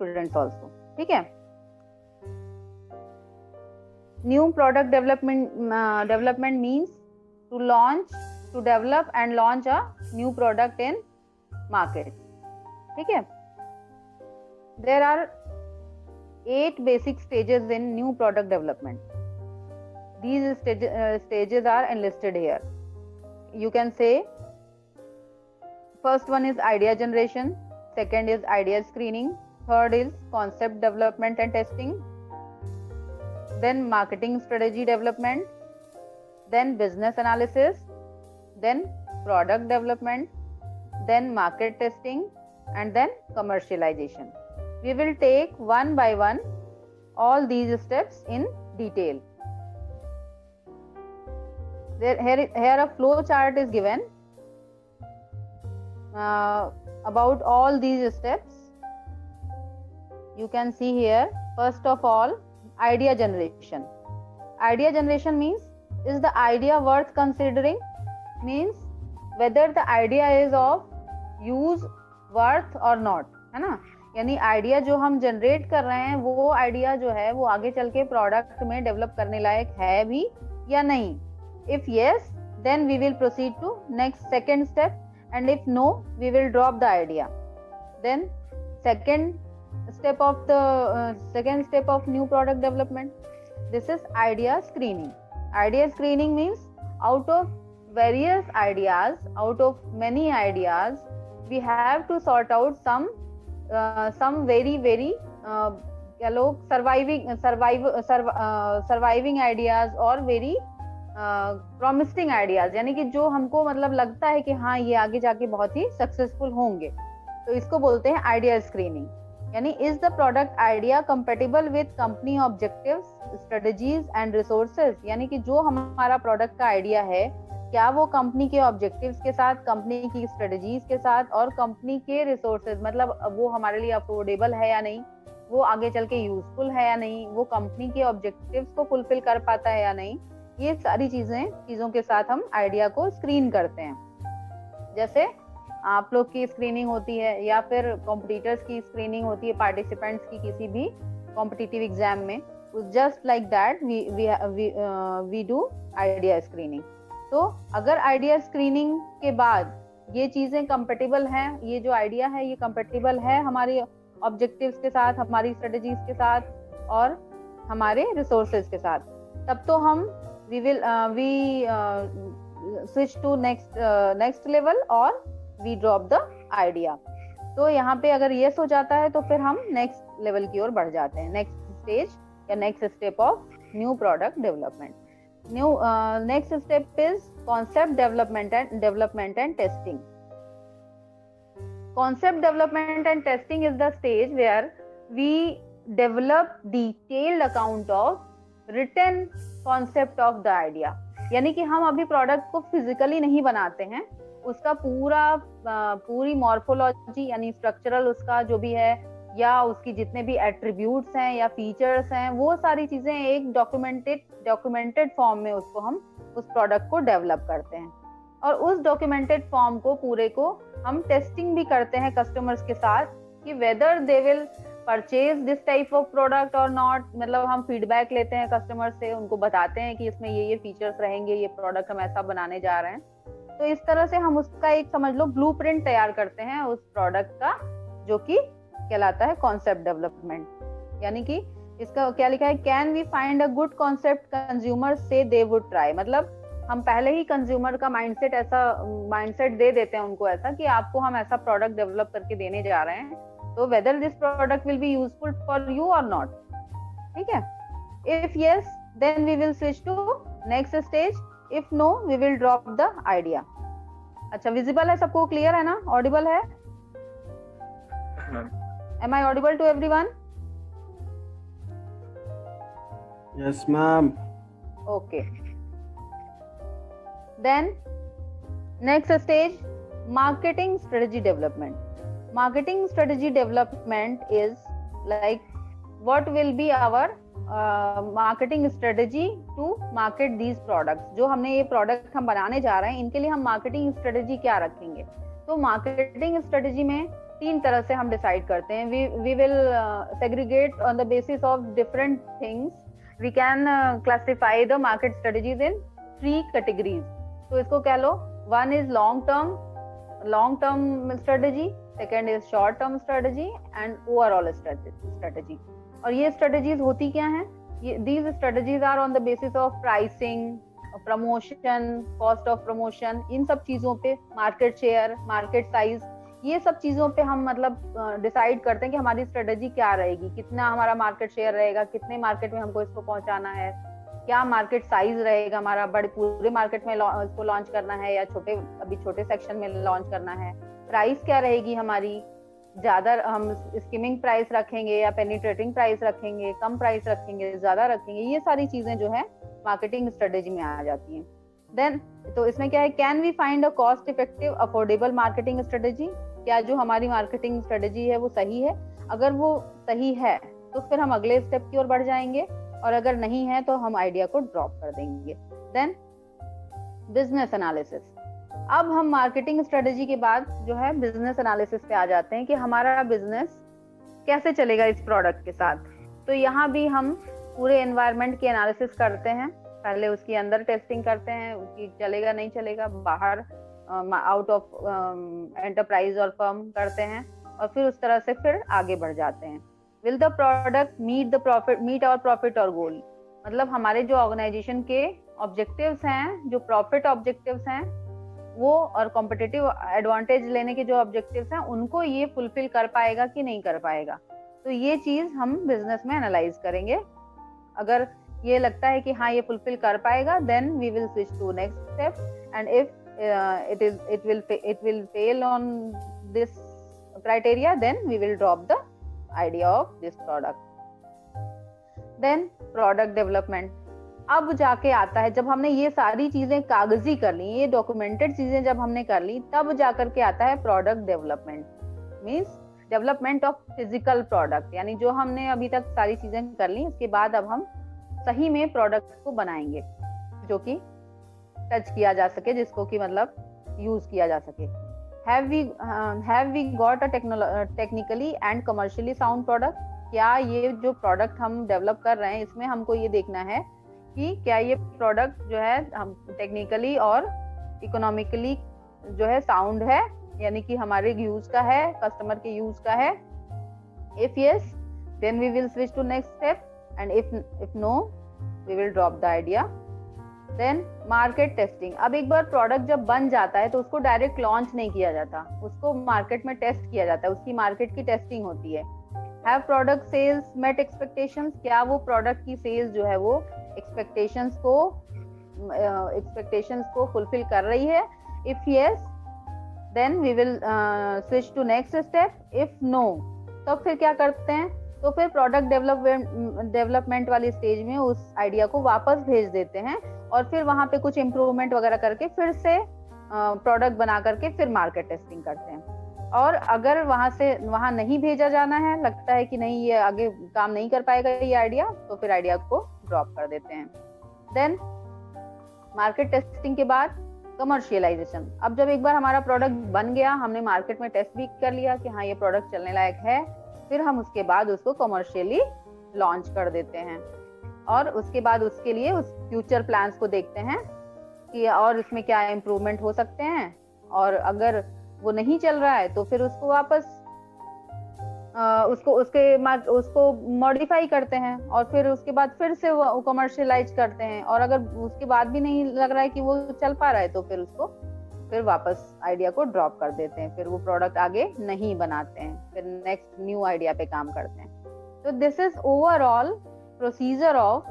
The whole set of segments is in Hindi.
students also. ठीक है. New product development means to develop and launch a new product in market. ठीक है. There are 8 basic stages in new product development. These stages are enlisted here. You can say first one is idea generation, second is idea screening, third is concept development and testing, then marketing strategy development, then business analysis, then product development, then market testing, and then commercialization. We will take one by one all these steps in detail. Here a flow chart is given about all these steps. You can see here, first of all, idea generation. Idea generation means, is the idea worth considering? Means whether the idea is of use, worth or not, है ना. यानी आइडिया जो हम जनरेट कर रहे हैं वो आइडिया जो है वो आगे चल के प्रोडक्ट में डेवलप करने लायक है भी या नहीं. If yes, then we will proceed to second step, and if no, we will drop the idea. Then second step of new product development, this is idea screening. Idea screening means out of various ideas, out of many ideas, we have to sort out some very surviving ideas or very promising ideas, यानी कि जो हमको मतलब लगता है कि हाँ ये आगे जाके बहुत ही सक्सेसफुल होंगे, तो इसको बोलते हैं आइडिया स्क्रीनिंग. यानी is the product idea compatible with company objectives, strategies and resources. यानी कि जो हमारा प्रोडक्ट का आइडिया है क्या वो कंपनी के ऑब्जेक्टिव्स के साथ, कंपनी की स्ट्रेटजीज के साथ और कंपनी के रिसोर्सेज, मतलब वो हमारे लिए अफोर्डेबल है या नहीं, वो आगे चल के यूजफुल है या नहीं, वो कंपनी के ऑब्जेक्टिव्स को फुलफिल कर पाता है या नहीं. ये सारी चीजों के साथ हम आइडिया को स्क्रीन करते हैं. जैसे आप लोग की स्क्रीनिंग होती है या फिर कॉम्पिटिटर्स की स्क्रीनिंग होती है पार्टिसिपेंट्स की किसी भी कॉम्पिटिटिव एग्जाम में, just like that we do idea screening. तो अगर आइडिया स्क्रीनिंग के बाद ये चीजें कंपेटिबल हैं, ये जो आइडिया है ये कंपेटिबल है हमारे ऑब्जेक्टिव्स के साथ, हमारी स्ट्रेटजीज के साथ और हमारे रिसोर्सेज के साथ, तब तो हम we switch to next level और we drop the idea. तो यहाँ पे अगर yes हो जाता है तो फिर हम नेक्स्ट लेवल की ओर बढ़ जाते हैं, नेक्स्ट स्टेज या next step of new product development. Next step is concept development and testing. Concept development and testing is the stage where we develop detailed account of written concept of the idea. यानी कि हम अभी प्रोडक्ट को फिजिकली नहीं बनाते हैं, उसका पूरी मॉर्फोलॉजी यानी स्ट्रक्चरल उसका जो भी है या उसकी जितने भी एट्रीब्यूट्स हैं या फीचर्स हैं, वो सारी चीजें एक डॉक्यूमेंटेड फॉर्म में उसको हम उस प्रोडक्ट को डेवलप करते हैं. और उस डॉक्यूमेंटेड फॉर्म को पूरे को हम टेस्टिंग भी करते हैं कस्टमर्स के साथ कि whether they will purchase this type of product और नॉट. मतलब हम फीडबैक लेते हैं कस्टमर से, उनको बताते हैं कि इसमें ये फीचर्स रहेंगे, ये प्रोडक्ट हम ऐसा बनाने जा रहे हैं. तो इस तरह से हम उसका एक समझ लो ब्लूप्रिंट तैयार करते हैं उस प्रोडक्ट का, जो कि कहलाता है कॉन्सेप्ट डेवलपमेंट. यानी कि इसका क्या लिखा है, can we find a good concept consumer से दे वुड ट्राई. मतलब हम पहले ही कंज्यूमर का माइंडसेट दे देते हैं उनको ऐसा कि आपको हम ऐसा प्रोडक्ट डेवलप करके देने जा रहे हैं, तो whether this product will be useful for you और नॉट. ठीक है. If yes then we will switch to next stage, if no we will drop the idea. अच्छा, विजिबल है सबको, क्लियर है ना, ऑडिबल है? Am I audible to everyone? Yes ma'am. Okay. Then next stage, marketing strategy development. Marketing strategy development is like what will be our marketing strategy to market these products. जो हमने ये प्रोडक्ट हम बनाने जा रहे हैं, इनके लिए हम मार्केटिंग स्ट्रेटेजी क्या रखेंगे. तो मार्केटिंग स्ट्रेटेजी में तीन तरह से हम डिसाइड करते हैं. We will segregate on the basis of different things. We can classify the market strategies in 3 categories. तो इसको क्या लो, one is long term strategy, second is short term strategy and overall strategy. और ये strategies होती क्या हैं? These strategies are on the basis of pricing, promotion, cost of promotion, इन सब चीजों पे, market share, market size, ये सब चीजों पे हम मतलब डिसाइड करते हैं कि हमारी स्ट्रेटेजी क्या रहेगी, कितना हमारा मार्केट शेयर रहेगा, कितने मार्केट में हमको इसको पहुंचाना है, क्या मार्केट साइज रहेगा हमारा, बड़े पूरे मार्केट में इसको लॉन्च करना है या अभी छोटे सेक्शन में लॉन्च करना है, प्राइस क्या रहेगी हमारी, ज्यादा हम स्कीमिंग प्राइस रखेंगे या पेनिट्रेटिंग प्राइस रखेंगे, कम प्राइस रखेंगे, ज्यादा रखेंगे, ये सारी चीजें जो है मार्केटिंग स्ट्रेटेजी में आ जाती हैं. देन तो इसमें क्या है, can we find a cost effective affordable marketing strategy, क्या जो हमारी मार्केटिंग स्ट्रेटेजी है वो सही है, अगर वो सही है तो फिर हम अगले स्टेप की ओर बढ़ जाएंगे, और अगर नहीं है तो हम आइडिया को ड्रॉप कर देंगे. Then business analysis. अब हम मार्केटिंग स्ट्रेटेजी के बाद जो है बिजनेस एनालिसिस पे आ जाते हैं कि हमारा बिजनेस कैसे चलेगा इस प्रोडक्ट के साथ. तो यहाँ भी हम पूरे एनवायरनमेंट की एनालिसिस करते हैं, पहले उसकी अंदर टेस्टिंग करते हैं, उसकी चलेगा नहीं चलेगा, बाहर आउट ऑफ एंटरप्राइज और फर्म करते हैं, और फिर उस तरह से फिर आगे बढ़ जाते हैं. Will the product meet our profit और गोल, मतलब हमारे जो ऑर्गेनाइजेशन के ऑब्जेक्टिव्स हैं, जो प्रॉफिट ऑब्जेक्टिव्स हैं वो, और कॉम्पिटिटिव एडवांटेज लेने के जो ऑब्जेक्टिव्स हैं उनको ये फुलफिल कर पाएगा कि नहीं कर पाएगा. तो ये चीज हम बिजनेस में एनालाइज करेंगे. अगर ये लगता है कि हाँ ये फुलफिल कर पाएगा, then we will switch to next step, and if it will fail on this criteria, then we will drop the idea of this product. Then product development. अब जाके आता है, जब हमने ये सारी चीजें कागजी कर ली, ये डॉक्यूमेंटेड चीजें जब हमने कर ली, तब जाकर के आता है product development. Means development of physical product, यानी जो हमने अभी तक सारी चीजें कर ली, इसके बाद अब हम सही में प्रोडक्ट को बनाएंगे जो कि टच किया जा सके, जिसको कि मतलब यूज किया जा सके. Have we got a technically and commercially sound product, क्या ये जो प्रोडक्ट हम डेवलप कर रहे हैं इसमें हमको ये देखना है कि क्या ये प्रोडक्ट जो है हम टेक्निकली और इकोनॉमिकली जो है साउंड है, यानी कि हमारे यूज का है, कस्टमर के यूज का है. If yes, then we will switch to next step, and if no, we will drop the idea. Then market testing. अब एक बार प्रोडक्ट जब बन जाता है तो उसको डायरेक्ट लॉन्च नहीं किया जाता, उसको मार्केट में टेस्ट किया जाता है, उसकी मार्केट की टेस्टिंग होती है. Have product sales met expectations, क्या वो प्रोडक्ट की सेल्स जो है वो एक्सपेक्टेशंस को फुलफिल कर रही है. If yes, then we will switch to next step. If no, तब फिर क्या करते हैं, तो फिर प्रोडक्ट डेवलपमेंट वाली स्टेज में उस आइडिया को वापस भेज देते हैं, और फिर वहां पे कुछ इम्प्रूवमेंट वगैरह करके फिर से प्रोडक्ट बना करके फिर मार्केट टेस्टिंग करते हैं. और अगर वहां नहीं भेजा जाना है, लगता है कि नहीं ये आगे काम नहीं कर पाएगा ये आइडिया, तो फिर आइडिया को ड्रॉप कर देते हैं. देन मार्केट टेस्टिंग के बाद कमर्शियलाइजेशन. अब जब एक बार हमारा प्रोडक्ट बन गया, हमने मार्केट में टेस्ट भी कर लिया कि हाँ ये प्रोडक्ट चलने लायक है, फिर हम उसके बाद उसको कमर्शियली लॉन्च कर देते हैं, और उसके बाद उसके लिए उस फ्यूचर प्लान्स को देखते हैं कि और इसमें क्या इम्प्रूवमेंट हो सकते हैं, और अगर वो नहीं चल रहा है तो फिर उसको वापस उसको मॉडिफाई करते हैं, और फिर उसके बाद फिर से वो कमर्शियलाइज करते हैं, और अगर उसके बाद भी नहीं लग रहा है कि वो चल पा रहा है तो फिर उसको फिर वापस आइडिया को ड्रॉप कर देते हैं, फिर वो प्रोडक्ट आगे नहीं बनाते हैं, फिर नेक्स्ट न्यू आइडिया पे काम करते हैं. तो this is overall procedure of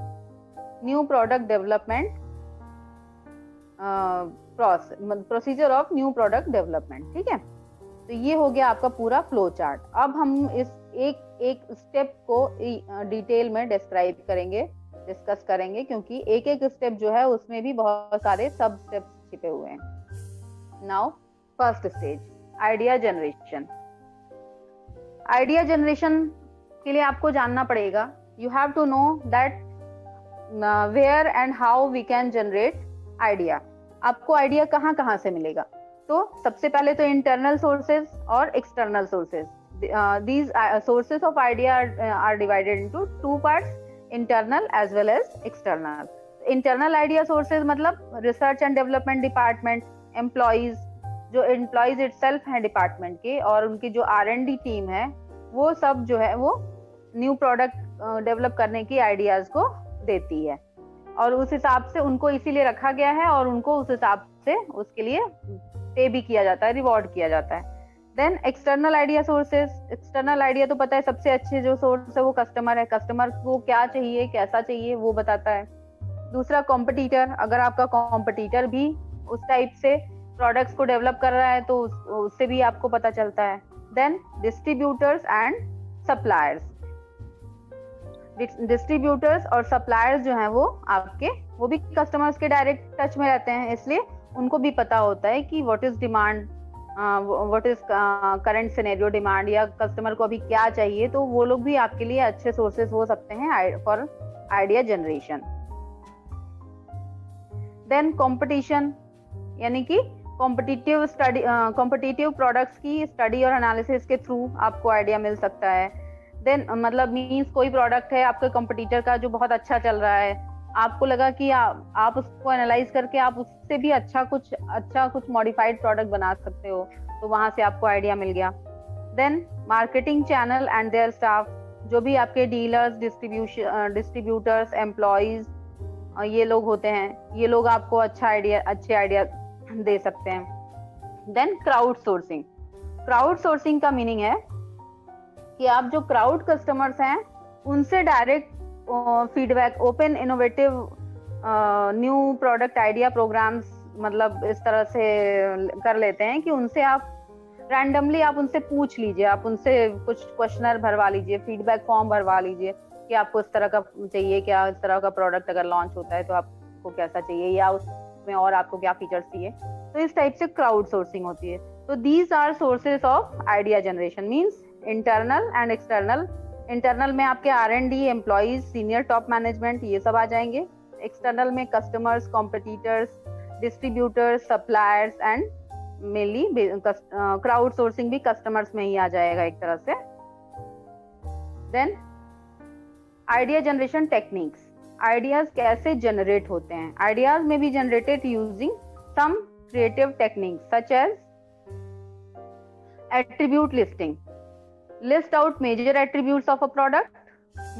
new product development, procedure of new product development. ठीक है, तो ये हो गया आपका पूरा फ्लो चार्ट. अब हम इस एक स्टेप को डिटेल में डिस्क्राइब करेंगे, डिस्कस करेंगे, क्योंकि एक एक स्टेप जो है उसमें भी बहुत सारे सब स्टेप्स छिपे हुए हैं. Now first stage, idea generation. Idea generation के लिए आपको जानना पड़ेगा, you have to know that where and how we can generate idea. आपको आइडिया कहाँ कहाँ से मिलेगा. तो सबसे पहले तो इंटरनल सोर्सेज और external sources. These sources of idea are divided into two parts, internal as well as external. Internal idea sources मतलब research and development department, employees, जो employees itself हैं department के, और उनकी जो R&D टीम है वो सब जो है वो न्यू प्रोडक्ट डेवलप करने की आइडियाज को देती है, और उस हिसाब से उनको इसीलिए रखा गया है, और उनको उस हिसाब से उसके लिए पे भी किया जाता है, रिवॉर्ड किया जाता है. Then external idea sources. External idea तो पता है सबसे अच्छे जो सोर्स है वो कस्टमर है. कस्टमर को क्या चाहिए, कैसा चाहिए, वो बताता है. दूसरा कॉम्पिटिटर. अगर आपका कॉम्पिटिटर भी उस टाइप से प्रोडक्ट्स को डेवलप कर रहा है तो उससे भी आपको पता चलता है. Then distributors and suppliers. Distributors और सप्लायर्स जो हैं वो भी कस्टमर्स के डायरेक्ट टच में रहते हैं, इसलिए उनको भी पता होता है कि what is demand, what is current scenario demand, या कस्टमर को अभी क्या चाहिए. तो वो लोग भी आपके लिए अच्छे सोर्सेज हो सकते हैं for idea generation. Then competition, यानी कि कॉम्पिटिटिव प्रोडक्ट्स की स्टडी और एनालिसिस के थ्रू आपको आइडिया मिल सकता है. देन मतलब मीन्स कोई प्रोडक्ट है आपके कंपटीटर का जो बहुत अच्छा चल रहा है, आपको लगा कि आप उसको एनालाइज करके आप उससे भी अच्छा कुछ मॉडिफाइड प्रोडक्ट बना सकते हो, तो वहां से आपको आइडिया मिल गया. Then marketing channel and their staff. जो भी आपके डीलर्स, डिस्ट्रीब्यूटर्स, एम्प्लॉइज ये लोग होते हैं, ये लोग आपको अच्छे आइडिया दे सकते हैं. Then crowd sourcing. Crowd sourcing का मीनिंग है कि आप जो क्राउड कस्टमर्स हैं उनसे direct feedback, open innovative new product idea programs मतलब इस तरह से कर लेते हैं कि उनसे आप रैंडमली आप उनसे पूछ लीजिए, आप उनसे कुछ क्वेश्चनर भरवा लीजिए, फीडबैक फॉर्म भरवा लीजिए कि आपको इस तरह का चाहिए, क्या इस तरह का प्रोडक्ट अगर लॉन्च होता है तो आपको कैसा चाहिए, या उसमें और आपको क्या फीचर्स चाहिए. तो इस टाइप से क्राउड सोर्सिंग होती है. तो these are sources of idea generation. Means internal and external. Internal में आपके R&D, employees, senior top management, ये सब आ जाएंगे. एक्सटर्नल में customers, competitors, distributors, suppliers and mainly crowd sourcing भी कस्टमर्स में ही आ जाएगा एक तरह से. Then idea generation techniques. Ideas कैसे जनरेट होते हैं. आइडियाज में भी generated using some creative techniques such as attribute listing. List out major attributes of a product.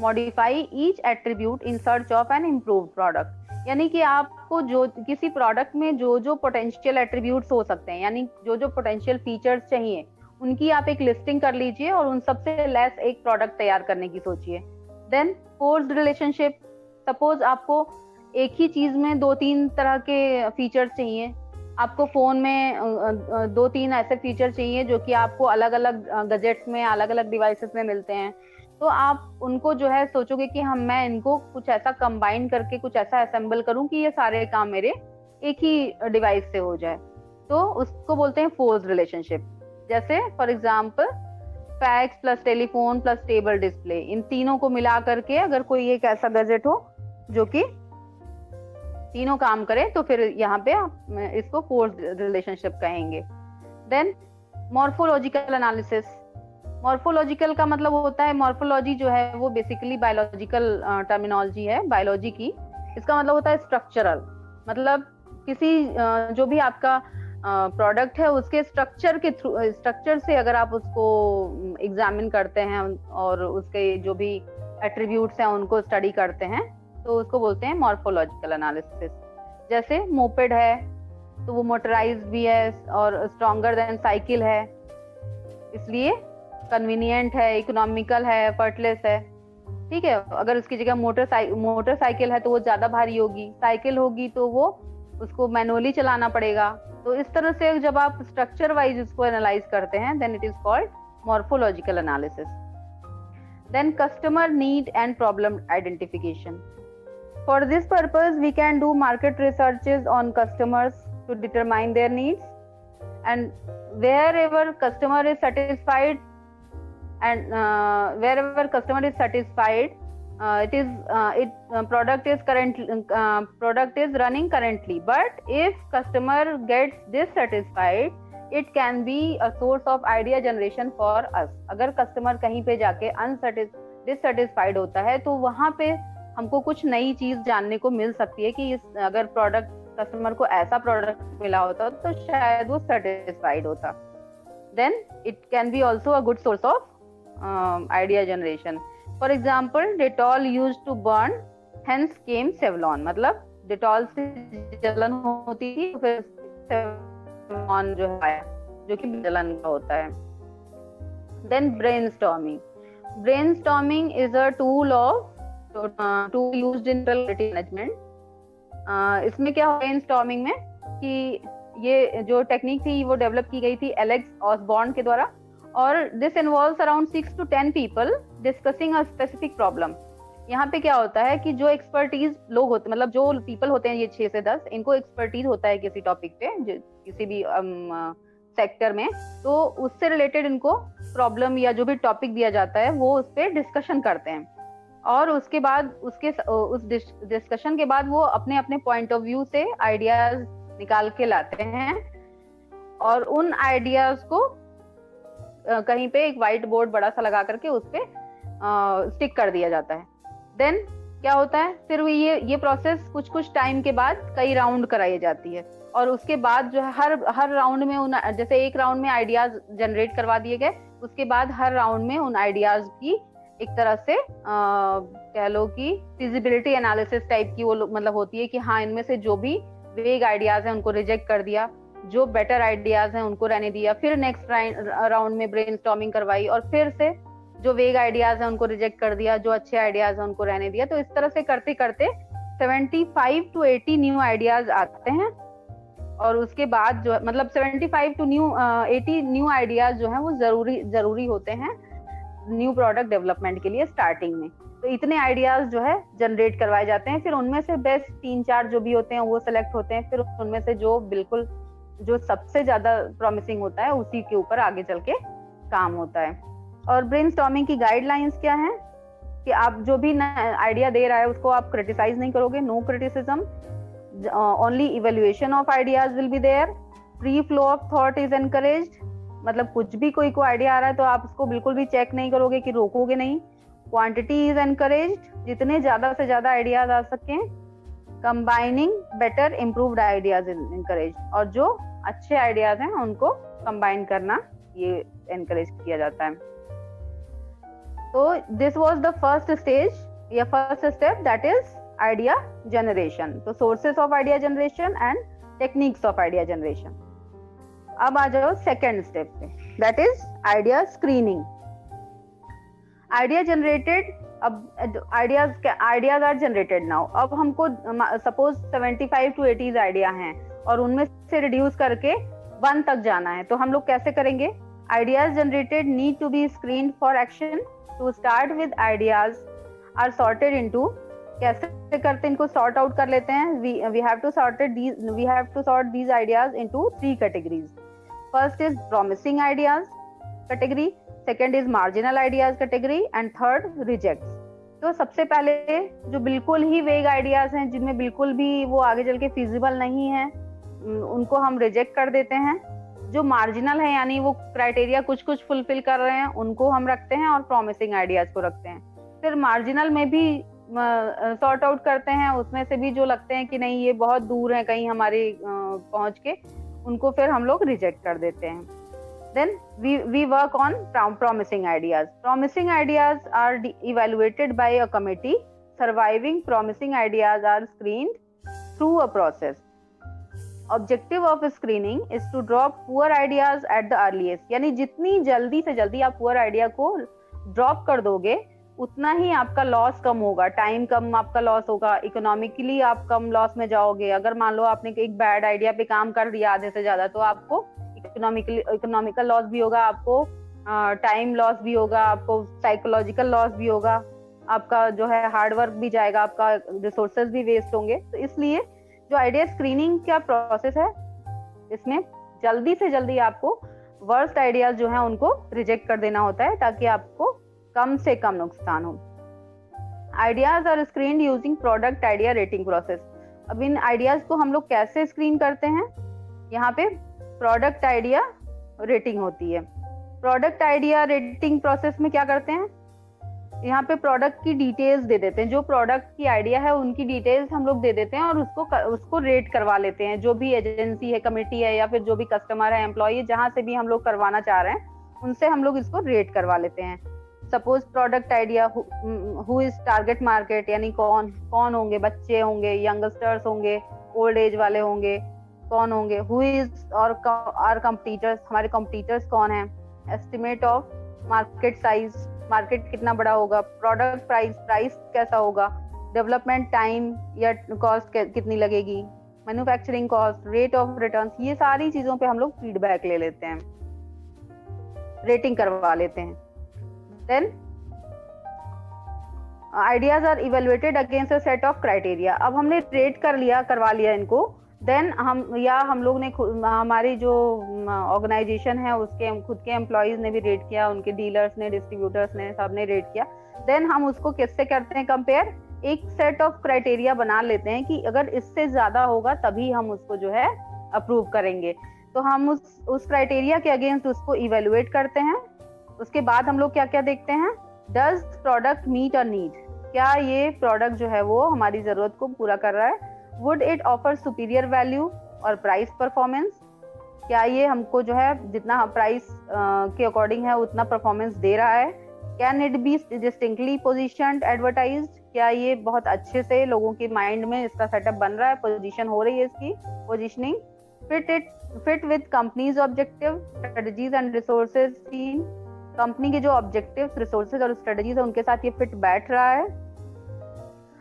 Modify each attribute in search of an improved product. यानी कि आपको जो किसी प्रोडक्ट में जो पोटेंशियल एट्रीब्यूट्स हो सकते हैं, यानी जो पोटेंशियल फीचर्स चाहिए, उनकी आप एक लिस्टिंग कर लीजिए और उन सबसे लेस एक प्रोडक्ट तैयार करने की सोचिए. Then forced relationship. सपोज आपको एक ही चीज में 2-3 तरह के फीचर्स चाहिए, आपको फोन में 2-3 ऐसे फीचर चाहिए जो कि आपको अलग अलग गजेट्स में, अलग अलग डिवाइसेस में मिलते हैं, तो आप उनको जो है सोचोगे कि मैं इनको कुछ ऐसा कंबाइन करके कुछ ऐसा असेंबल करूं कि ये सारे काम मेरे एक ही डिवाइस से हो जाए. तो उसको बोलते हैं फोर्स्ड रिलेशनशिप. जैसे for example fax plus telephone plus table display, इन तीनों को मिला करके अगर कोई एक ऐसा गजेट हो जो कि तीनों काम करें, तो फिर यहाँ पे आप इसको फोर्स्ड रिलेशनशिप कहेंगे. Then morphological analysis. मॉर्फोलॉजिकल का मतलब होता है, मॉर्फोलॉजी जो है वो बेसिकली बायोलॉजिकल टर्मिनोलॉजी है बायोलॉजी की. इसका मतलब होता है स्ट्रक्चरल. मतलब किसी जो भी आपका प्रोडक्ट है उसके स्ट्रक्चर से अगर आप उसको एग्जामिन करते हैं और उसके जो भी एट्रीब्यूट्स हैं उनको स्टडी करते हैं, तो उसको बोलते हैं मॉर्फोलॉजिकल एनालिसिस. जैसे मोपेड है तो वो मोटराइज्ड भी है और स्ट्रॉन्गर देन साइकिल है, इसलिए कन्वीनियंट है, इकोनॉमिकल है, एफर्टलेस है. ठीक है. अगर उसकी जगह मोटरसाइकिल है तो वो ज्यादा भारी होगी, साइकिल होगी तो वो उसको मैनुअली चलाना पड़ेगा. तो इस तरह से जब आप स्ट्रक्चर वाइज उसको एनालाइज करते हैं, then it is called morphological analysis. Then customer need and problem identification. For this purpose, we can do market researches on customers to determine their needs, and wherever customer is satisfied, it is product is running currently, but if customer gets dissatisfied, it can be a source of idea generation for us. अगर कस्टमर कहीं पे जाके dissatisfied होता है तो वहां पे हमको कुछ नई चीज जानने को मिल सकती है कि अगर प्रोडक्ट कस्टमर को ऐसा प्रोडक्ट मिला होता तो शायद वो सेटिस्फाइड होता. Then it can be also a good source of idea generation. For example, Dettol used to burn, hence came Savlon. मतलब Dettol से जलन होती थी, फिर Savlon जो है जो कि जलन का होता है. Then brainstorming. Brainstorming is a tool used in quality management. इसमें क्या हो brainstorming में कि ये जो टेक्निक थी वो डेवलप की गई थी एलेक्स ऑसबॉर्न के द्वारा, और this involves around 6 to 10 people discussing a specific problem. यहाँ पे क्या होता है कि जो एक्सपर्टीज लोग होते मतलब जो पीपल होते हैं ये 6 से 10, इनको एक्सपर्टीज होता है किसी टॉपिक पे किसी भी सेक्टर में, तो उससे रिलेटेड इनको प्रॉब्लम या जो भी टॉपिक दिया जाता है वो उस पर डिस्कशन करते हैं, और उसके बाद उस डिस्कशन के बाद वो अपने अपने पॉइंट ऑफ व्यू से आइडियाज निकाल के लाते हैं, और उन आइडियाज को कहीं पे एक व्हाइट बोर्ड बड़ा सा लगा करके उस पे स्टिक कर दिया जाता है. देन क्या होता है, फिर ये प्रोसेस कुछ टाइम के बाद कई राउंड कराई जाती है, और उसके बाद जो है हर राउंड में उन जैसे एक राउंड में आइडियाज जनरेट करवा दिए गए, उसके बाद हर राउंड में उन आइडियाज की एक तरह से कह लो कि फिजिबिलिटी एनालिसिस टाइप की वो मतलब होती है कि हाँ इनमें से जो भी वेग आइडियाज हैं उनको रिजेक्ट कर दिया, जो बेटर आइडियाज हैं उनको रहने दिया, फिर नेक्स्ट राउंड में ब्रेनस्टॉर्मिंग करवाई और फिर से जो वेग आइडियाज हैं उनको रिजेक्ट कर दिया, जो अच्छे आइडियाज हैं उनको रहने दिया. तो इस तरह से करते करते 75 to 80 न्यू आइडियाज आते हैं, और उसके बाद जो मतलब 75 to 80 न्यू आइडियाज जो हैं वो जरूरी होते हैं न्यू प्रोडक्ट डेवलपमेंट के लिए स्टार्टिंग में. तो इतने आइडियाज जो है जनरेट करवाए जाते हैं, फिर उनमें से बेस्ट 3-4 जो भी होते हैं वो सिलेक्ट होते हैं, फिर उनमें से जो सबसे ज्यादा प्रॉमिसिंग होता है उसी के ऊपर आगे चल के काम होता है. और ब्रेनस्टॉर्मिंग की गाइडलाइंस क्या है कि आप जो भी आइडिया दे रहा है उसको आप क्रिटिसाइज नहीं करोगे, no criticism, only evaluation of ideas will be there, free flow of thought is encouraged, मतलब कुछ भी कोई को आइडिया आ रहा है तो आप उसको बिल्कुल भी चेक नहीं करोगे कि रोकोगे नहीं. क्वांटिटी इज एनकरेज्ड, जितने ज्यादा से ज्यादा आइडियाज आ सकें. Combining better improved ideas encourage, और जो अच्छे आइडियाज हैं उनको कंबाइन करना ये एनकरेज किया जाता है. तो this was the first stage या first step, that is idea generation. तो sources of idea generation and techniques of idea generation. अब आ जाओ सेकेंड स्टेप पे, that is idea screening. Idea generated, अब आइडियाज आर जनरेटेड नाउ. अब हमको सपोज 75 to 80 आइडिया हैं और उनमें से रिड्यूस करके 1 तक जाना है, तो हम लोग कैसे करेंगे? Ideas generated need to be screened for action. To start with ideas are sorted into, कैसे करते इनको सॉर्ट आउट कर लेते हैं. We have to sort these ideas into 3 categories. First is promising ideas category, second is marginal ideas category, and third rejects. तो सबसे पहले जो बिल्कुल ही वेग आइडियाज हैं जिनमें बिल्कुल भी वो आगे चल के फिजिबल नहीं है, उनको हम रिजेक्ट कर देते हैं. जो मार्जिनल है यानी वो क्राइटेरिया कुछ फुलफिल कर रहे हैं उनको हम रखते हैं, और प्रॉमिसिंग आइडियाज को रखते हैं. फिर मार्जिनल में भी सॉर्ट आउट करते हैं, उसमें से भी जो लगते हैं कि नहीं ये बहुत दूर है कहीं हमारे पहुंच के, उनको फिर हम लोग रिजेक्ट कर देते हैं. Then we work on promising ideas. Promising ideas are evaluated by a committee. Surviving promising ideas are screened through a process. Objective of screening is to drop poor ideas at the earliest. यानी जितनी जल्दी से जल्दी आप poor idea को drop कर दोगे उतना ही आपका लॉस कम होगा, टाइम कम आपका लॉस होगा, इकोनॉमिकली आप कम लॉस में जाओगे. अगर मान लो आपने एक बैड आइडिया पे काम कर दिया आधे से ज्यादा, तो आपको इकोनॉमिकल लॉस भी होगा, आपको टाइम लॉस भी होगा, आपको साइकोलॉजिकल लॉस भी होगा, आपका जो है हार्ड वर्क भी जाएगा, आपका रिसोर्सेज भी वेस्ट होंगे. तो इसलिए जो आइडिया स्क्रीनिंग का प्रोसेस है इसमें जल्दी से जल्दी आपको वर्स्ट आइडियाज जो हैं उनको रिजेक्ट कर देना होता है ताकि आपको कम से कम नुकसान हो. Ideas are screen using product idea rating process. अब इन आइडियाज को हम लोग कैसे स्क्रीन करते हैं? यहाँ पे प्रोडक्ट आइडिया रेटिंग होती है। प्रोडक्ट आइडिया रेटिंग प्रोसेस में क्या करते हैं, यहाँ पे प्रोडक्ट की डिटेल्स दे देते हैं, जो प्रोडक्ट की आइडिया है उनकी डिटेल्स हम लोग दे देते हैं और उसको रेट करवा लेते हैं। जो भी एजेंसी है, कमेटी है, या फिर जो भी कस्टमर है, एम्प्लॉय है, जहाँ से भी हम लोग करवाना चाह रहे हैं उनसे हम लोग इसको रेट करवा लेते हैं। Suppose product idea, who is target market, यानी कौन कौन होंगे, बच्चे होंगे, यंगस्टर्स होंगे, ओल्ड एज वाले होंगे, कौन होंगे, हु इज और आर कॉम्पिटिटर्स, हमारे कॉम्पिटिटर्स कौन है, estimate of market size, market कितना बड़ा होगा, प्रोडक्ट प्राइस, प्राइस कैसा होगा, डेवलपमेंट टाइम या कॉस्ट कितनी लगेगी, manufacturing cost, rate of returns, ये सारी चीजों पे हम लोग फीडबैक ले लेते हैं, रेटिंग करवा लेते हैं। Then ideas are evaluated against a set of criteria. अब हमने रेट करवा लिया इनको, देन हम लोग ने हमारी जो ऑर्गेनाइजेशन है उसके खुद के एम्प्लॉयज ने भी रेट किया, उनके डीलर्स ने, डिस्ट्रीब्यूटर्स ने, सब ने रेट किया। देन हम उसको किससे करते हैं कंपेयर? एक सेट ऑफ क्राइटेरिया बना लेते हैं कि अगर इससे ज्यादा होगा तभी हम उसको जो है अप्रूव करेंगे। तो हम उस क्राइटेरिया के अगेंस्ट उसको इवेलुएट करते हैं। उसके बाद हम लोग क्या क्या देखते हैं? Does product meet a need, क्या ये प्रोडक्ट जो है वो हमारी जरूरत को पूरा कर रहा है? Would it offer superior value और प्राइस परफॉर्मेंस, क्या ये हमको जो है जितना प्राइस के अकॉर्डिंग है उतना परफॉर्मेंस दे रहा है? Can it be distinctly positioned advertised, क्या ये बहुत अच्छे से लोगों के माइंड में इसका सेटअप बन रहा है, पोजीशन हो रही है इसकी positioning? Fit with companies objective, strategies and resources team, company के जो ऑब्जेक्टिव्स, रिसोर्सेज और स्ट्रेटजीज है उनके साथ ये फिट बैठ रहा है।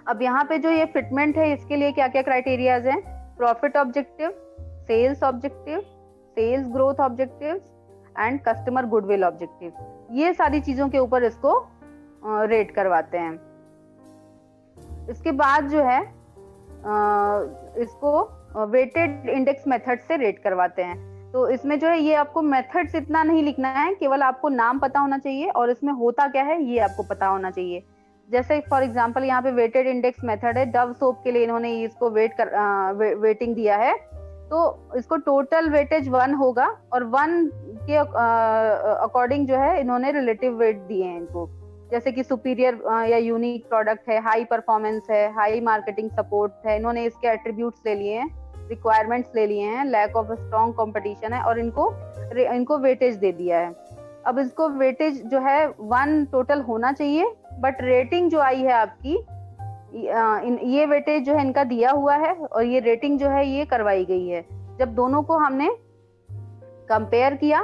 अब यहाँ पे जो ये फिटमेंट है इसके लिए क्या क्या क्राइटेरियाज हैं? Profit objective, sales objective, sales growth objective and customer goodwill objective, ये सारी चीजों के ऊपर इसको रेट करवाते हैं। इसके बाद जो है इसको वेटेड इंडेक्स मेथड से रेट करवाते हैं। तो इसमें जो है ये आपको मेथड्स इतना नहीं लिखना है, केवल आपको नाम पता होना चाहिए और इसमें होता क्या है ये आपको पता होना चाहिए। जैसे फॉर एग्जांपल यहाँ पे वेटेड इंडेक्स मेथड है, डव सोप के लिए इन्होंने इसको वेटिंग दिया है, तो इसको टोटल वेटेज 1 होगा और 1 के अकॉर्डिंग जो है इन्होंने रिलेटिव वेट दिए हैं इनको। जैसे कि सुपीरियर या यूनिक प्रोडक्ट है, हाई परफॉर्मेंस है, हाई मार्केटिंग सपोर्ट है, इन्होंने इसके एट्रीब्यूट्स ले लिए हैं, रिक्वायरमेंट्स ले लिए हैं, लैक ऑफ स्ट्रॉन्ग कंपटीशन है और इनको वेटेज दे दिया है। अब इसको वेटेज जो है 1 टोटल होना चाहिए, बट रेटिंग जो आई है आपकी ये वेटेज जो है इनका दिया हुआ है और ये रेटिंग जो है ये करवाई गई है। जब दोनों को हमने कंपेयर किया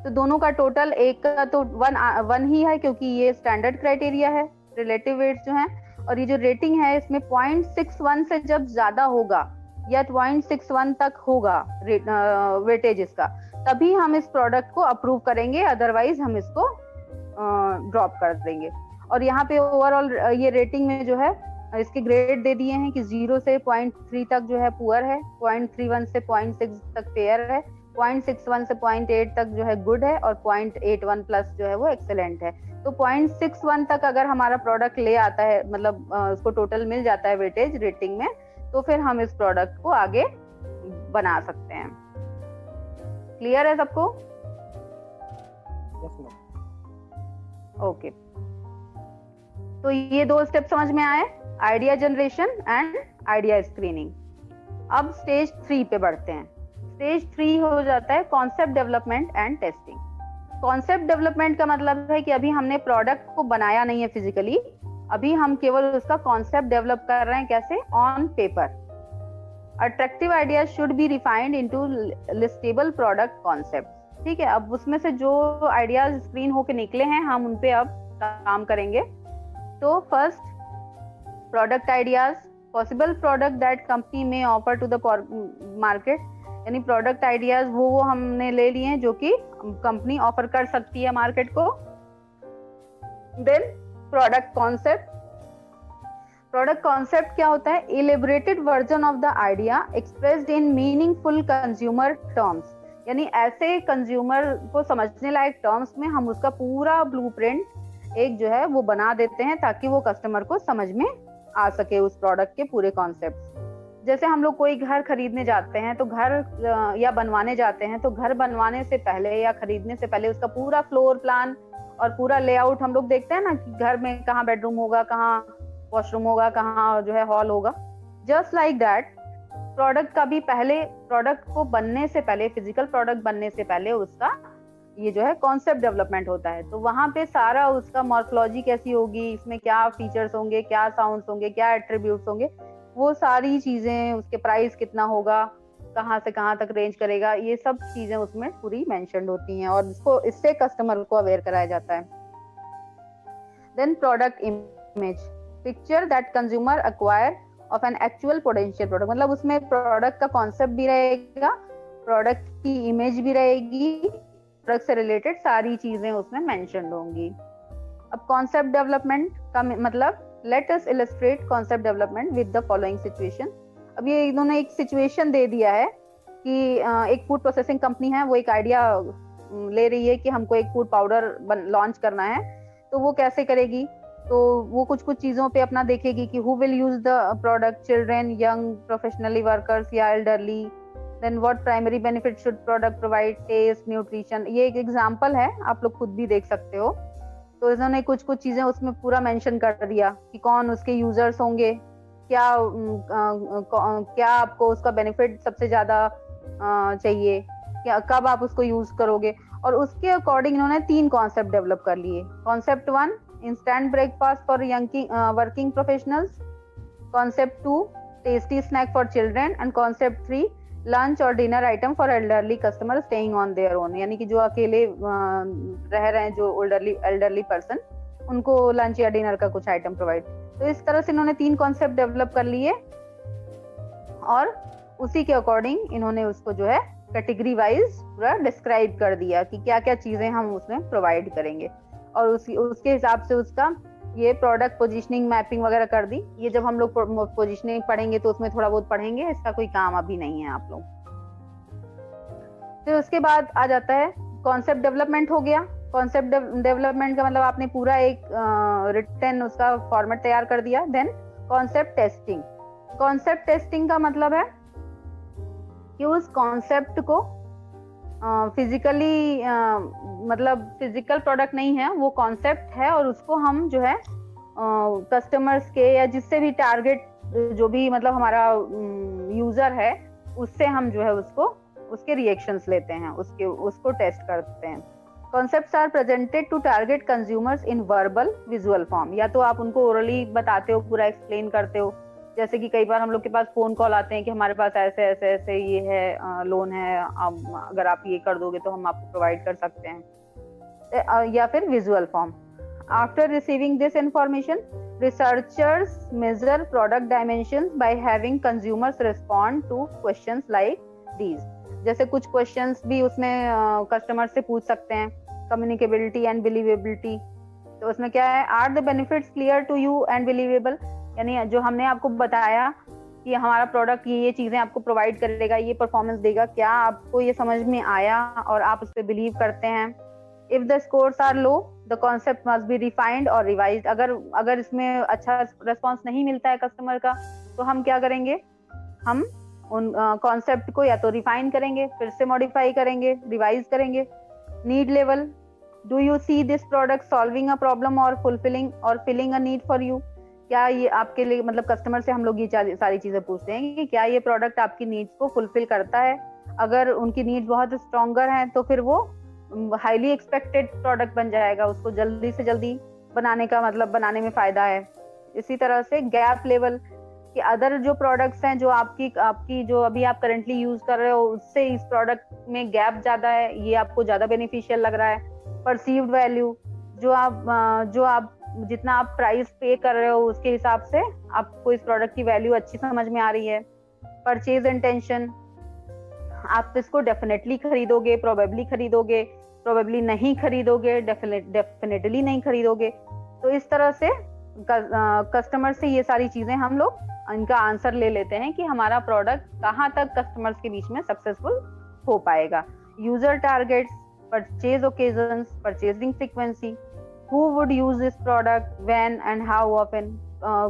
तो दोनों का टोटल एक का तो 1 ही है, क्योंकि ये स्टैंडर्ड क्राइटेरिया है, रिलेटिव वेट्स जो हैं, और ये जो रेटिंग है इसमें 0.61 से जब ज्यादा होगा या 0.61 तक होगा वेटेज इसका, तभी हम इस प्रोडक्ट को अप्रूव करेंगे, अदरवाइज हम इसको ड्रॉप कर देंगे। और यहाँ पे ओवरऑल ये रेटिंग में जो है इसके ग्रेड दे दिए हैं कि 0 से 0.3 तक जो है पुअर है, 0.31 से 0.6 तक फेयर है, 0.61 से 0.8 तक जो है गुड है और 0.81 प्लस जो है वो एक्सेलेंट है। तो 0.61 तक अगर हमारा प्रोडक्ट ले आता है, मतलब उसको टोटल मिल जाता है वेटेज रेटिंग में, तो फिर हम इस प्रोडक्ट को आगे बना सकते हैं। क्लियर है सबको? ओके, तो ये 2 स्टेप समझ में आए, idea generation and idea screening. अब स्टेज 3 पे बढ़ते हैं। स्टेज 3 हो जाता है concept development and testing. Concept development का मतलब है कि अभी हमने प्रोडक्ट को बनाया नहीं है फिजिकली, अभी हम केवल उसका कॉन्सेप्ट डेवलप कर रहे हैं। कैसे? On paper. Attractive idea should be refined into listable product concept. ठीक है, अब उसमें से जो आइडियाज स्क्रीन होके निकले हैं हम उन पे अब काम करेंगे। तो first, product ideas, possible product that company में ऑफर टू द मार्केट, यानी प्रोडक्ट आइडियाज वो हमने ले लिए हैं जो कि कंपनी ऑफर कर सकती है मार्केट को। Then product concept. Product concept क्या होता है? Elaborated version of the idea expressed in meaningful consumer terms, यानी ऐसे कंज्यूमर को समझने लायक टर्म्स में हम उसका पूरा ब्लूप्रिंट एक जो है वो बना देते हैं ताकि वो कस्टमर को समझ में आ सके उस प्रोडक्ट के पूरे कॉन्सेप्ट। जैसे हम लोग कोई घर खरीदने जाते हैं तो घर या बनवाने जाते हैं तो घर बनवाने से पहले या खरीदने से पहले उसका पूरा फ्लोर प्लान और पूरा लेआउट हम लोग देखते हैं ना कि घर में कहाँ बेडरूम होगा, कहाँ वॉशरूम होगा, कहाँ जो है हॉल होगा। जस्ट लाइक दैट प्रोडक्ट का भी पहले, प्रोडक्ट को बनने से पहले, फिजिकल प्रोडक्ट बनने से पहले उसका ये जो है कॉन्सेप्ट डेवलपमेंट होता है। तो वहां पे सारा उसका मॉर्फोलॉजी कैसी होगी, इसमें क्या फीचर्स होंगे, क्या साउंड्स होंगे, क्या एट्रीब्यूट्स होंगे, वो सारी चीजें, उसके प्राइस कितना होगा, कहाँ से कहाँ तक रेंज करेगा, ये सब चीजें उसमें पूरी मेंशन्ड होती हैं और इसको इससे कस्टमर को अवेयर कराया जाता है। Then product image, picture that consumer acquire of an actual potential product, मतलब उसमें प्रोडक्ट का कॉन्सेप्ट भी रहेगा, प्रोडक्ट की इमेज भी रहेगी, प्रोडक्ट से रिलेटेड सारी चीजें उसमें मेंशन्ड होंगी। अब कॉन्सेप्ट डेवलपमेंट का मतलब let us illustrate concept development with the following situation. अब ये इन्होंने एक सिचुएशन दे दिया है कि एक फूड प्रोसेसिंग कंपनी है, वो एक आइडिया ले रही है कि हमको एक फूड पाउडर लॉन्च करना है, तो वो कैसे करेगी, तो वो कुछ कुछ चीजों पे अपना देखेगी कि who will use the product, children, young, professionally workers या elderly, then what primary benefit should product provide, taste, nutrition. ये एक एग्जांपल है, आप लोग खुद भी देख सकते हो। तो इन्होंने कुछ कुछ चीजें उसमें पूरा मेंशन कर दिया कि कौन उसके यूजर्स होंगे, क्या क्या आपको उसका बेनिफिट सबसे ज्यादा चाहिए, क्या कब आप उसको यूज करोगे, और उसके अकॉर्डिंग इन्होंने 3 कॉन्सेप्ट डेवलप कर लिए। Concept 1 instant breakfast for working professionals, concept 2 tasty snack for children, and concept 3 lunch और dinner item for elderly customer staying on their own, यानी कि जो अकेले रह रहे हैं, जो एल्डरली पर्सन, उनको लंच या डिनर का कुछ आइटम प्रोवाइड। तो इस तरह से इन्होंने 3 कॉन्सेप्ट डेवलप कर लिए और उसी के अकॉर्डिंग इन्होंने उसको जो है कैटेगरी वाइज पूरा डिस्क्राइब कर दिया कि क्या क्या चीजें हम उसमें प्रोवाइड करेंगे, और उसके हिसाब से उसका ये प्रोडक्ट पोजीशनिंग मैपिंग वगैरह कर दी। ये जब हम लोग पोजीशनिंग पढ़ेंगे तो उसमें थोड़ा बहुत पढ़ेंगे, इसका कोई काम अभी नहीं है आप लोग। फिर उसके बाद आ जाता है कॉन्सेप्ट डेवलपमेंट हो गया। कॉन्सेप्ट डेवलपमेंट का मतलब आपने पूरा एक रिटन उसका फॉर्मेट तैयार कर दिया। Then concept testing. Concept testing का मतलब है कि उस कॉन्सेप्ट को फिजिकली मतलब फिजिकल प्रोडक्ट नहीं है, वो कॉन्सेप्ट है, और उसको हम जो है कस्टमर्स के या जिससे भी टारगेट, जो भी मतलब हमारा यूजर है, उससे हम जो है उसको उसके रिएक्शंस लेते हैं, उसको टेस्ट करते हैं। Concepts are presented to target consumers in verbal visual form, या तो आप उनको ओरली बताते हो, पूरा एक्सप्लेन करते हो, जैसे कि कई बार हम लोग के पास फोन कॉल आते हैं कि हमारे पास ऐसे ऐसे ऐसे ये है, लोन है, अगर आप ये कर दोगे तो हम आपको प्रोवाइड कर सकते हैं, या फिर visual form. After receiving this information, researchers measure product dimensions by having consumers respond to questions like these. जैसे कुछ क्वेश्चंस भी उसमें कस्टमर से पूछ सकते हैं, कम्युनिकेबिलिटी एंड बिलीवेबिलिटी। तो उसमें क्या है, are the benefits clear to you and believable, यानी जो हमने आपको बताया कि हमारा प्रोडक्ट ये चीजें आपको प्रोवाइड करेगा, ये परफॉर्मेंस देगा, क्या आपको ये समझ में आया और आप उस पर बिलीव करते हैं। If the scores are low, the concept must be refined और रिवाइज्ड। अगर इसमें अच्छा रिस्पॉन्स नहीं मिलता है कस्टमर का, तो हम क्या करेंगे, हम उन कॉन्सेप्ट को या तो रिफाइन करेंगे, फिर से मॉडिफाई करेंगे, रिवाइज करेंगे। Need level, do you see this product solving a problem और फुलफिलिंग और filling a need for you. क्या ये आपके लिए, मतलब कस्टमर से हम लोग ये सारी चीजें पूछते हैं कि क्या ये प्रोडक्ट आपकी नीड्स को फुलफिल करता है। अगर उनकी नीड्स बहुत स्ट्रॉन्गर हैं तो फिर वो हाईली एक्सपेक्टेड प्रोडक्ट बन जाएगा, उसको जल्दी से जल्दी बनाने का मतलब बनाने में फायदा है। इसी तरह से गैप लेवल, कि अदर जो प्रोडक्ट्स हैं जो आपकी जो अभी आप करंटली यूज कर रहे हो, उससे इस प्रोडक्ट में गैप ज्यादा है, ये आपको ज्यादा बेनिफिशियल लग रहा है। परसीव्ड वैल्यू, जो आप जितना आप प्राइस पे कर रहे हो उसके हिसाब से आपको इस प्रोडक्ट की वैल्यू अच्छी समझ में आ रही है। परचेज इंटेंशन, आप इसको डेफिनेटली खरीदोगे, प्रोबेबली खरीदोगे, प्रोबेबली नहीं खरीदोगे, डेफिनेटली नहीं खरीदोगे। तो इस तरह से कस्टमर से ये सारी चीजें हम लोग इनका आंसर ले लेते हैं कि हमारा प्रोडक्ट कहाँ तक कस्टमर्स के बीच में सक्सेसफुल हो पाएगा। User targets, purchase occasions, purchasing frequency, who would use this product, when and how often,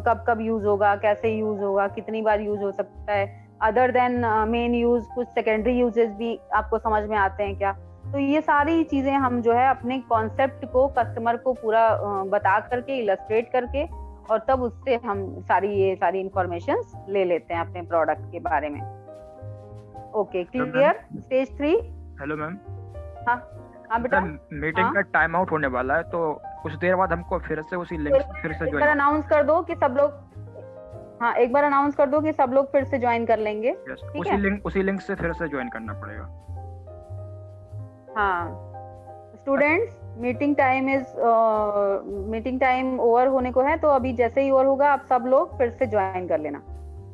कब कब यूज होगा, कैसे यूज होगा, कितनी बार यूज हो सकता है, अदर देन मेन यूज कुछ सेकेंडरी यूजेस भी आपको समझ में आते हैं क्या। तो ये सारी चीजें हम जो है अपने कॉन्सेप्ट को कस्टमर को पूरा बता करके, इलस्ट्रेट करके, और तब उससे हम ये सारी इंफॉर्मेशंस ले लेते हैं अपने प्रोडक्ट के बारे में। Okay, clear. Stage 3। Hello ma'am. हाँ बेटा, मीटिंग का टाइम आउट होने वाला है, तो कुछ देर बाद हमको फिर से उसी लिंक से फिर से एक बार अनाउंस कर दो कि सब लोग, हाँ एक बार अनाउंस कर दो कि सब लोग फिर से ज्वाइन कर लेंगे। ठीक है, उसी लिंक से फिर से ज्वाइन करना पड़ेगा। हाँ स्टूडेंट्स, मीटिंग टाइम ओवर होने को है, तो अभी जैसे ही ओवर होगा आप सब लोग फिर से ज्वाइन कर लेना।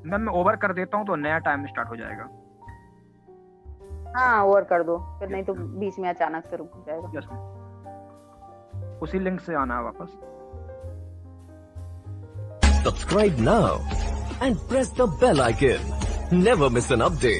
मैम मैं ओवर कर देता हूँ तो नया टाइम स्टार्ट हो जाएगा। हाँ ओवर कर दो, फिर नहीं तो बीच में अचानक से रुक जाएगा। यस मैम, उसी लिंक से आना है वापस। Subscribe now and press the bell icon. Never miss an update.